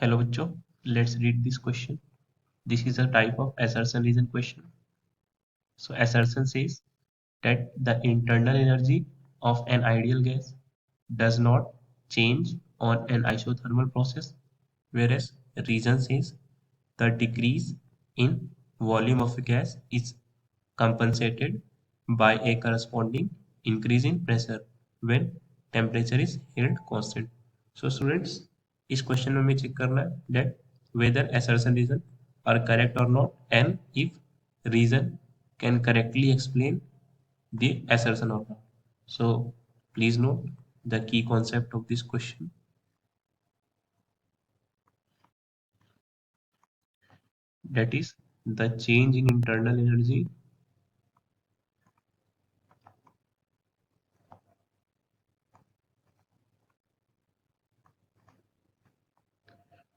Hello बच्चों, let's read this question. This is a type of assertion reason question. So assertion says that the internal energy of an ideal gas does not change on an isothermal process, whereas reason says the decrease in volume of a gas is compensated by a corresponding increase in pressure when temperature is held constant. So students, इस question में हमें check करना है that whether assertion reason are correct or not and if reason can correctly explain the assertion or not. So please note the key concept of this question, that is the change in internal energy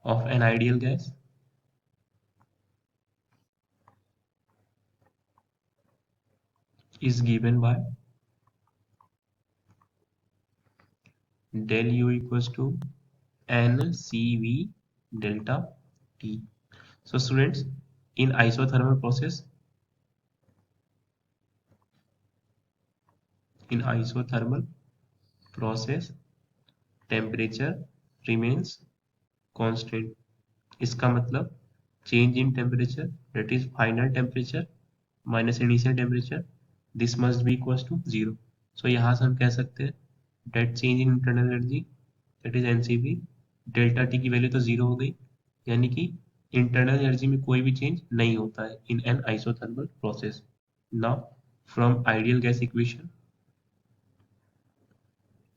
of an ideal gas is given by del U equals to NCV delta T. So students, in isothermal process temperature remains constant. इसका मतलब change in temperature, that is final temperature minus initial temperature, this must be equals to 0. So यहाँ से हम कह सकते हैं that change in internal energy, that is NCV delta T की value तो 0 हो गई, यानी कि इंटरनल एनर्जी में कोई भी चेंज नहीं होता है in an isothermal process. Now from ideal gas equation,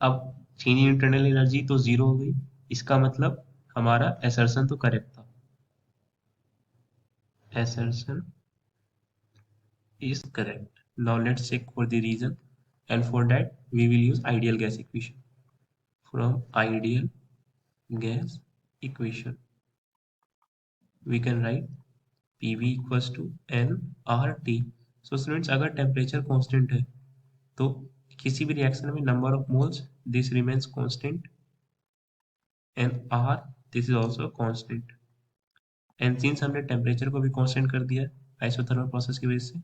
अब चेंज इन इंटरनल एनर्जी तो 0 हो गई, इसका मतलब हमारा एसर्शन तो करेक्ट था. Assertion is correct. Now let's check for the reason, and for that we will use ideal gas equation. From ideal gas equation we can write PV equals to nRT. So students, अगर temperature constant है तो किसी भी reaction में number of moles this remains constant and R this is also constant. And since हमने temperature को भी constant कर दिया आइसोथर्मल प्रोसेस की वजह से,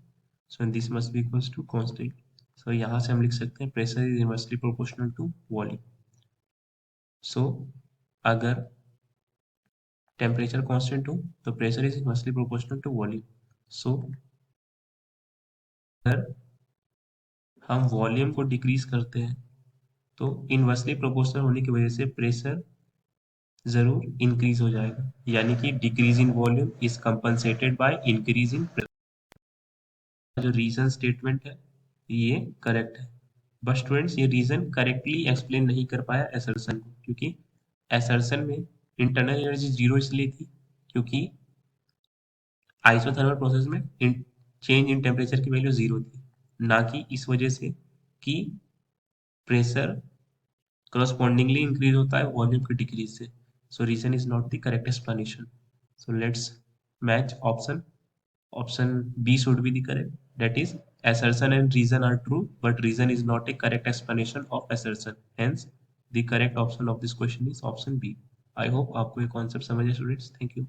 so this must be equals to constant. So यहाँ से हम लिख सकते हैं pressure is inversely proportional to volume. So अगर टेम्परेचर कांस्टेंट हो तो pressure is inversely proportional to volume. So अगर हम वॉल्यूम को डिक्रीज करते हैं तो इनवर्सली प्रोपोर्शनल होने की वजह से प्रेशर जरूर इंक्रीज हो जाएगा, यानी कि decrease in volume is compensated by increase in pressure. जो रीजन स्टेटमेंट है ये करेक्ट है, बट स्टूडेंट्स ये रीजन करेक्टली एक्सप्लेन नहीं कर पाया एसर्शन को, क्योंकि एसर्शन में इंटरनल एनर्जी 0 इसलिए थी क्योंकि आइसोथर्मल प्रोसेस में चेंज इन टेम्परेचर की वैल्यू 0 थी, ना कि इस वजह से कि प्रेशर correspondingly इंक्रीज होता है वॉल्यूम के डिक्रीज से. So reason is not the correct explanation. So let's match option. Option B should be the correct. That is, assertion and reason are true, but reason is not a correct explanation of assertion. Hence, the correct option of this question is option B. I hope आपको ये concept समझ है students. Thank you.